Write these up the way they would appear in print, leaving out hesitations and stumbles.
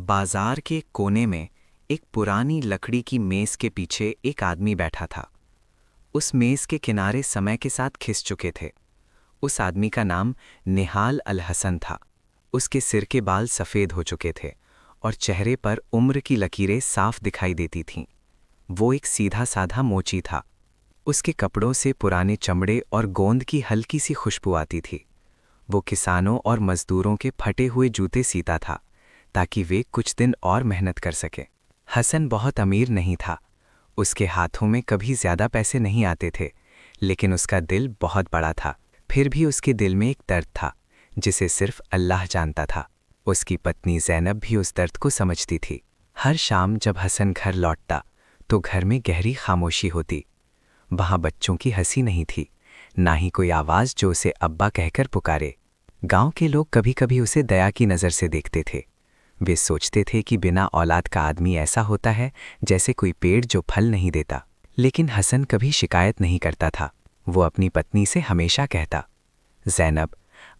बाजार के कोने में एक पुरानी लकड़ी की मेज के पीछे एक आदमी बैठा था। उस मेज के किनारे समय के साथ खिस चुके थे। उस आदमी का नाम निहाल अल हसन था। उसके सिर के बाल सफ़ेद हो चुके थे और चेहरे पर उम्र की लकीरें साफ दिखाई देती थीं। वो एक सीधा साधा मोची था। उसके कपड़ों से पुराने चमड़े और गोंद की हल्की सी खुशबू आती थी। वो किसानों और मजदूरों के फटे हुए जूते सीता था ताकि वे कुछ दिन और मेहनत कर सके। हसन बहुत अमीर नहीं था। उसके हाथों में कभी ज़्यादा पैसे नहीं आते थे, लेकिन उसका दिल बहुत बड़ा था। फिर भी उसके दिल में एक दर्द था जिसे सिर्फ अल्लाह जानता था। उसकी पत्नी ज़ैनब भी उस दर्द को समझती थी। हर शाम जब हसन घर लौटता तो घर में गहरी खामोशी होती। वहाँ बच्चों की हंसी नहीं थी, ना ही कोई आवाज़ जो उसे अब्बा कहकर पुकारे। गांव के लोग कभी कभी उसे दया की नज़र से देखते थे। वे सोचते थे कि बिना औलाद का आदमी ऐसा होता है जैसे कोई पेड़ जो फल नहीं देता। लेकिन हसन कभी शिकायत नहीं करता था। वो अपनी पत्नी से हमेशा कहता, ज़ैनब,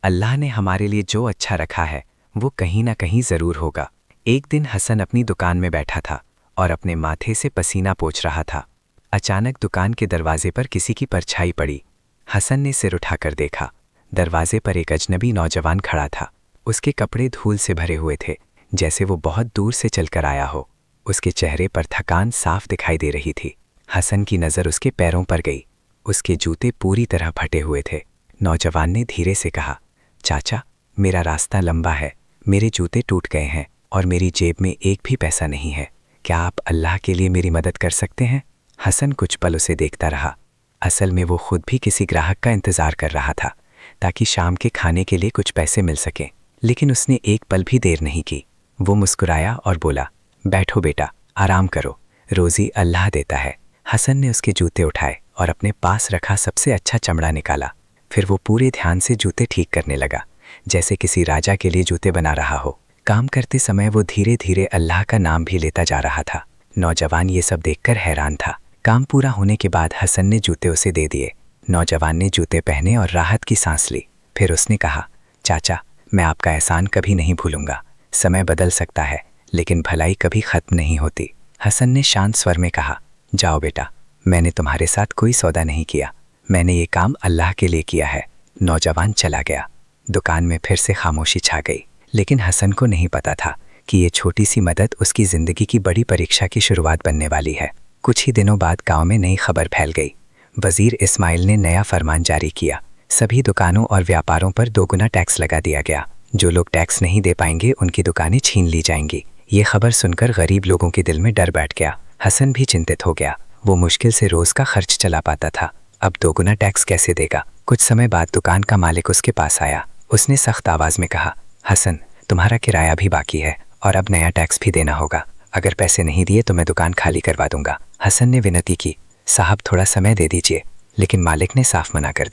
अल्लाह ने हमारे लिए जो अच्छा रखा है वो कहीं ना कहीं ज़रूर होगा। एक दिन हसन अपनी दुकान में बैठा था और अपने माथे से पसीना पोंछ रहा था। अचानक दुकान के दरवाजे पर किसी की परछाई पड़ी। हसन ने सिर उठाकर देखा। दरवाजे पर एक अजनबी नौजवान खड़ा था। उसके कपड़े धूल से भरे हुए थे, जैसे वो बहुत दूर से चलकर आया हो। उसके चेहरे पर थकान साफ दिखाई दे रही थी। हसन की नज़र उसके पैरों पर गई। उसके जूते पूरी तरह फटे हुए थे। नौजवान ने धीरे से कहा, चाचा, मेरा रास्ता लंबा है, मेरे जूते टूट गए हैं और मेरी जेब में एक भी पैसा नहीं है। क्या आप अल्लाह के लिए मेरी मदद कर सकते हैं? हसन कुछ पल उसे देखता रहा। असल में वो खुद भी किसी ग्राहक का इंतज़ार कर रहा था ताकि शाम के खाने के लिए कुछ पैसे मिल सकें। लेकिन उसने एक पल भी देर नहीं की। वो मुस्कुराया और बोला, बैठो बेटा, आराम करो, रोज़ी अल्लाह देता है। हसन ने उसके जूते उठाए और अपने पास रखा सबसे अच्छा चमड़ा निकाला। फिर वो पूरे ध्यान से जूते ठीक करने लगा, जैसे किसी राजा के लिए जूते बना रहा हो। काम करते समय वो धीरे धीरे अल्लाह का नाम भी लेता जा रहा था। नौजवान ये सब देखकर हैरान था। काम पूरा होने के बाद हसन ने जूते उसे दे दिए। नौजवान ने जूते पहने और राहत की सांस ली। फिर उसने कहा, चाचा, मैं आपका एहसान कभी नहीं भूलूंगा। समय बदल सकता है, लेकिन भलाई कभी ख़त्म नहीं होती। हसन ने शांत स्वर में कहा, जाओ बेटा, मैंने तुम्हारे साथ कोई सौदा नहीं किया, मैंने ये काम अल्लाह के लिए किया है। नौजवान चला गया। दुकान में फिर से खामोशी छा गई, लेकिन हसन को नहीं पता था कि ये छोटी सी मदद उसकी ज़िंदगी की बड़ी परीक्षा की शुरुआत बनने वाली है। कुछ ही दिनों बाद गाँव में नई खबर फैल गई। वज़ीर इस्माइल ने नया फरमान जारी किया। सभी दुकानों और व्यापारों पर दोगुना टैक्स लगा दिया गया। जो लोग टैक्स नहीं दे पाएंगे उनकी दुकानें छीन ली जाएंगी। ये खबर सुनकर गरीब लोगों के दिल में डर बैठ गया। हसन भी चिंतित हो गया। वो मुश्किल से रोज़ का खर्च चला पाता था। अब दोगुना टैक्स कैसे देगा? कुछ समय बाद दुकान का मालिक उसके पास आया। उसने सख्त आवाज़ में कहा, हसन, तुम्हारा किराया भी बाकी है और अब नया टैक्स भी देना होगा। अगर पैसे नहीं दिए तो मैं दुकान खाली करवा दूंगा। हसन ने विनती की, साहब, थोड़ा समय दे दीजिए, लेकिन मालिक ने साफ मना कर दिया।